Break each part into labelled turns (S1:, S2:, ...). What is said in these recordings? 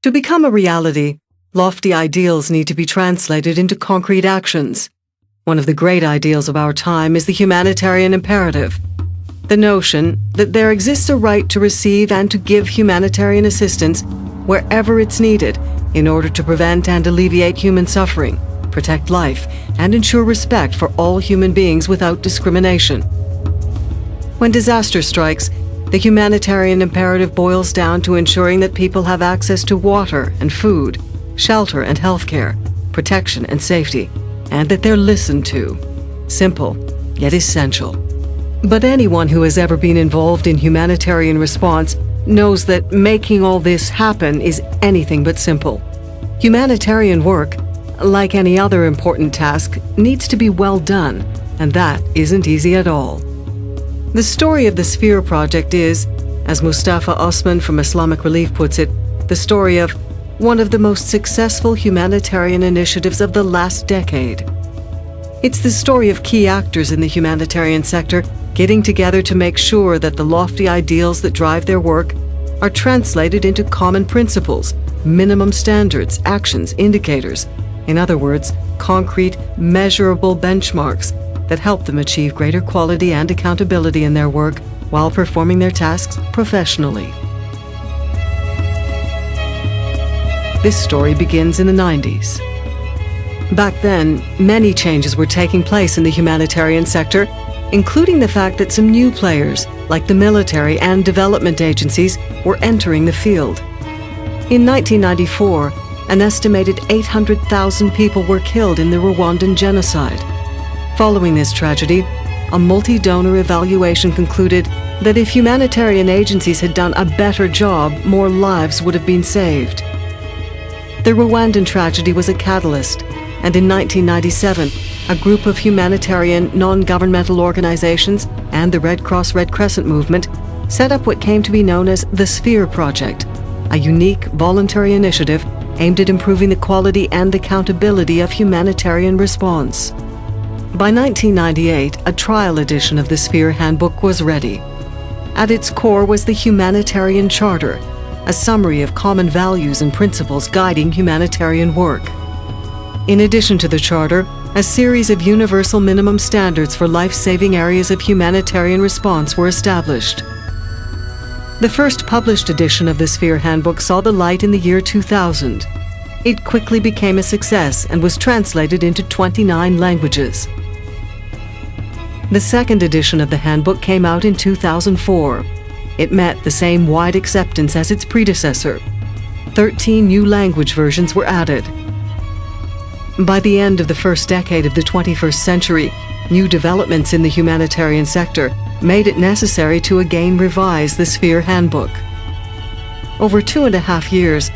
S1: To become a reality, lofty ideals need to be translated into concrete actions. One of the great ideals of our time is the humanitarian imperative. The notion that there exists a right to receive and to give humanitarian assistance wherever it's needed in order to prevent and alleviate human suffering, protect life, and ensure respect for all human beings without discrimination. When disaster strikes, the humanitarian imperative boils down to ensuring that people have access to water and food, shelter and healthcare, protection and safety, and that they're listened to. Simple, yet essential. But anyone who has ever been involved in humanitarian response knows that making all this happen is anything but simple. Humanitarian work, like any other important task, needs to be well done, and that isn't easy at all. The story of the Sphere Project is, as Mustafa Osman from Islamic Relief puts it, the story of one of the most successful humanitarian initiatives of the last decade. It's the story of key actors in the humanitarian sector getting together to make sure that the lofty ideals that drive their work are translated into common principles, minimum standards, actions, indicators. In other words, concrete, measurable benchmarks that help them achieve greater quality and accountability in their work while performing their tasks professionally. This story begins in the 90s. Back then, many changes were taking place in the humanitarian sector, including the fact that some new players, like the military and development agencies, were entering the field. In 1994, an estimated 800,000 people were killed in the Rwandan genocide. Following this tragedy, a multi-donor evaluation concluded that if humanitarian agencies had done a better job, more lives would have been saved. The Rwandan tragedy was a catalyst, and in 1997, a group of humanitarian non-governmental organizations and the Red Cross Red Crescent movement set up what came to be known as the Sphere Project, a unique voluntary initiative aimed at improving the quality and accountability of humanitarian response. By 1998, a trial edition of the Sphere Handbook was ready. At its core was the Humanitarian Charter, a summary of common values and principles guiding humanitarian work. In addition to the Charter, a series of universal minimum standards for life-saving areas of humanitarian response were established. The first published edition of the Sphere Handbook saw the light in the year 2000. It quickly became a success and was translated into 29 languages. The second edition of the handbook came out in 2004. It met the same wide acceptance as its predecessor. 13 new language versions were added. By the end of the first decade of the 21st century, new developments in the humanitarian sector made it necessary to again revise the Sphere Handbook. Over 2.5 years,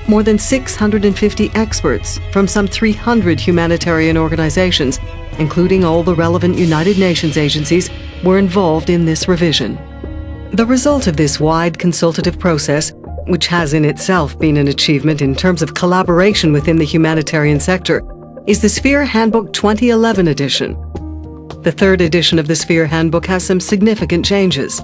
S1: more than 650 experts from some 300 humanitarian organizations, including all the relevant United Nations agencies, were involved in this revision. The result of this wide consultative process, which has in itself been an achievement in terms of collaboration within the humanitarian sector, is the Sphere Handbook 2011 edition. The third edition of the Sphere Handbook has some significant changes.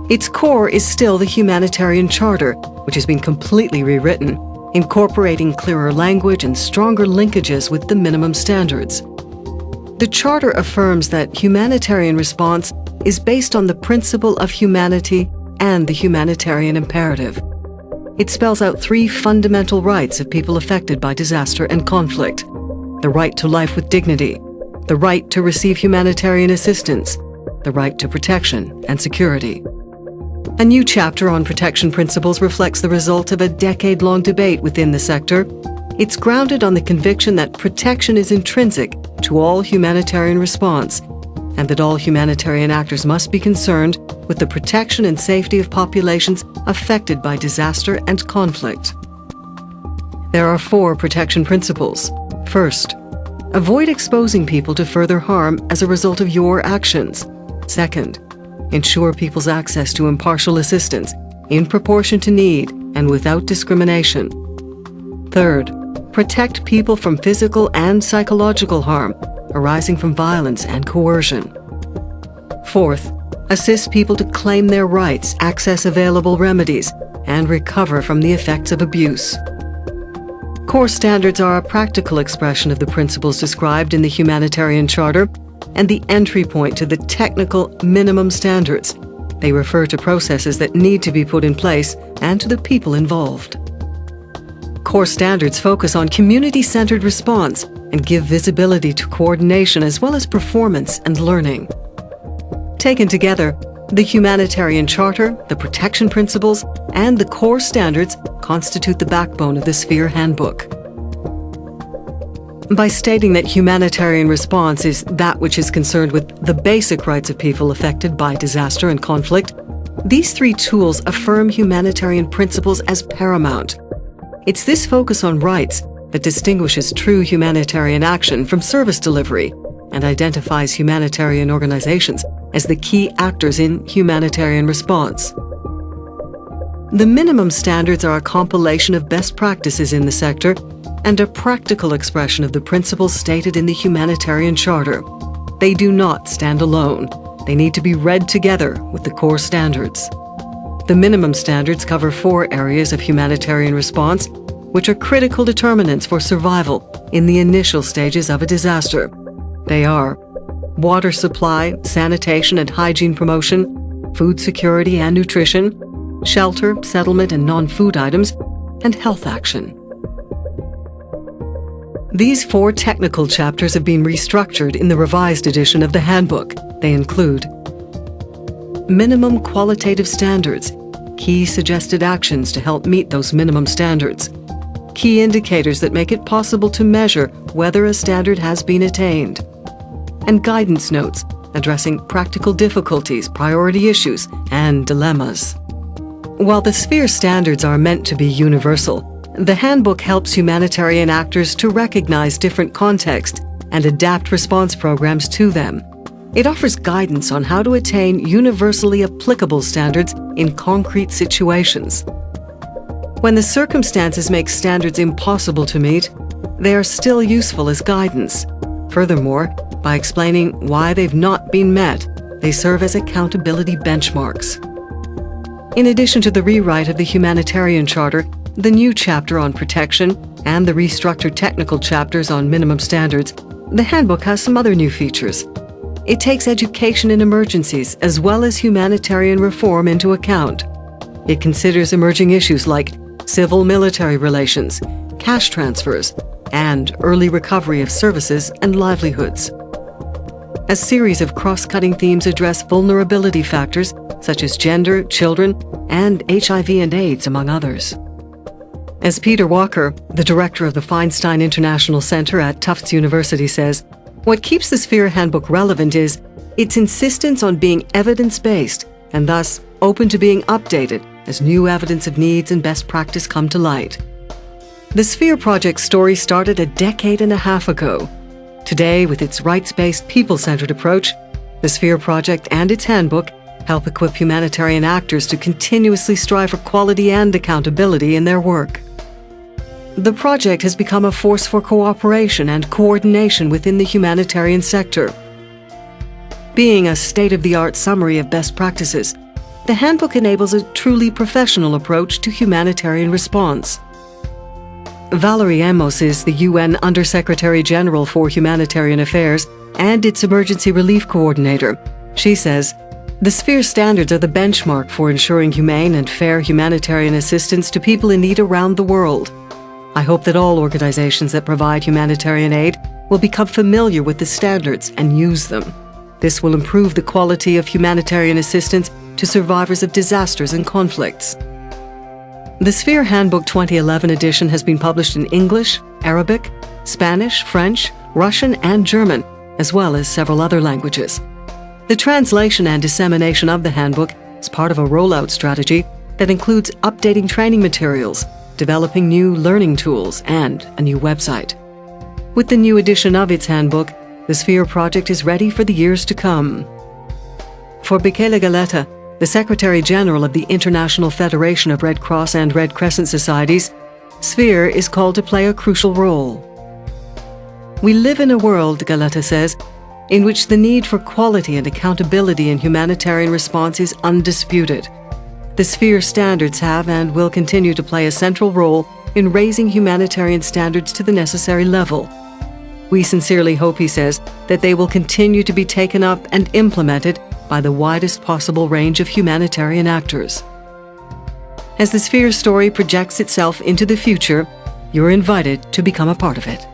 S1: Its core is still the Humanitarian Charter, which has been completely rewritten, incorporating clearer language and stronger linkages with the minimum standards. The Charter affirms that humanitarian response is based on the principle of humanity and the humanitarian imperative. It spells out 3 fundamental rights of people affected by disaster and conflict: the right to life with dignity, the right to receive humanitarian assistance, the right to protection and security. A new chapter on protection principles reflects the result of a decade-long debate within the sector. It's grounded on the conviction that protection is intrinsic to all humanitarian response, and that all humanitarian actors must be concerned with the protection and safety of populations affected by disaster and conflict. There are 4 protection principles. First, avoid exposing people to further harm as a result of your actions. Second, ensure people's access to impartial assistance in proportion to need and without discrimination. Third, protect people from physical and psychological harm arising from violence and coercion. Fourth, assist people to claim their rights, access available remedies, and recover from the effects of abuse. Core standards are a practical expression of the principles described in the Humanitarian Charter and the entry point to the technical minimum standards. They refer to processes that need to be put in place and to the people involved. Core standards focus on community-centered response and give visibility to coordination as well as performance and learning. Taken together, the Humanitarian Charter, the Protection Principles, and the Core Standards constitute the backbone of the Sphere Handbook. By stating that humanitarian response is that which is concerned with the basic rights of people affected by disaster and conflict, these three tools affirm humanitarian principles as paramount. It's this focus on rights that distinguishes true humanitarian action from service delivery and identifies humanitarian organizations as the key actors in humanitarian response. The minimum standards are a compilation of best practices in the sector and a practical expression of the principles stated in the Humanitarian Charter. They do not stand alone. They need to be read together with the core standards. The minimum standards cover 4 areas of humanitarian response, which are critical determinants for survival in the initial stages of a disaster. They are water supply, sanitation and hygiene promotion, food security and nutrition, shelter, settlement and non-food items, and health action. These 4 technical chapters have been restructured in the revised edition of the handbook. They include minimum qualitative standards, key suggested actions to help meet those minimum standards, key indicators that make it possible to measure whether a standard has been attained, and guidance notes addressing practical difficulties, priority issues, and dilemmas. While the Sphere standards are meant to be universal, the handbook helps humanitarian actors to recognize different contexts and adapt response programs to them. It offers guidance on how to attain universally applicable standards in concrete situations. When the circumstances make standards impossible to meet, they are still useful as guidance. Furthermore, by explaining why they've not been met, they serve as accountability benchmarks. In addition to the rewrite of the Humanitarian Charter, the new chapter on protection, and the restructured technical chapters on minimum standards, the handbook has some other new features. It takes education in emergencies as well as humanitarian reform into account. It considers emerging issues like civil-military relations, cash transfers, and early recovery of services and livelihoods. A series of cross-cutting themes address vulnerability factors such as gender, children, and HIV and AIDS, among others. As Peter Walker, the director of the Feinstein International Center at Tufts University, says, what keeps the Sphere Handbook relevant is its insistence on being evidence-based and thus open to being updated as new evidence of needs and best practice come to light. The Sphere Project's story started a decade and a half ago. Today, with its rights-based, people-centered approach, the Sphere Project and its handbook help equip humanitarian actors to continuously strive for quality and accountability in their work. The project has become a force for cooperation and coordination within the humanitarian sector. Being a state-of-the-art summary of best practices, the handbook enables a truly professional approach to humanitarian response. Valerie Amos is the UN Undersecretary General for Humanitarian Affairs and its Emergency Relief Coordinator. She says, the Sphere standards are the benchmark for ensuring humane and fair humanitarian assistance to people in need around the world. I hope that all organizations that provide humanitarian aid will become familiar with the standards and use them. This will improve the quality of humanitarian assistance to survivors of disasters and conflicts. The Sphere Handbook 2011 edition has been published in English, Arabic, Spanish, French, Russian, and German, as well as several other languages. The translation and dissemination of the handbook is part of a rollout strategy that includes updating training materials, developing new learning tools, and a new website. With the new edition of its handbook, the Sphere Project is ready for the years to come. For Michele Galletta, the Secretary General of the International Federation of Red Cross and Red Crescent Societies, Sphere is called to play a crucial role. We live in a world, Galletta says, in which the need for quality and accountability in humanitarian response is undisputed. The Sphere standards have and will continue to play a central role in raising humanitarian standards to the necessary level. We sincerely hope, he says, that they will continue to be taken up and implemented by the widest possible range of humanitarian actors. As the Sphere story projects itself into the future, you're invited to become a part of it.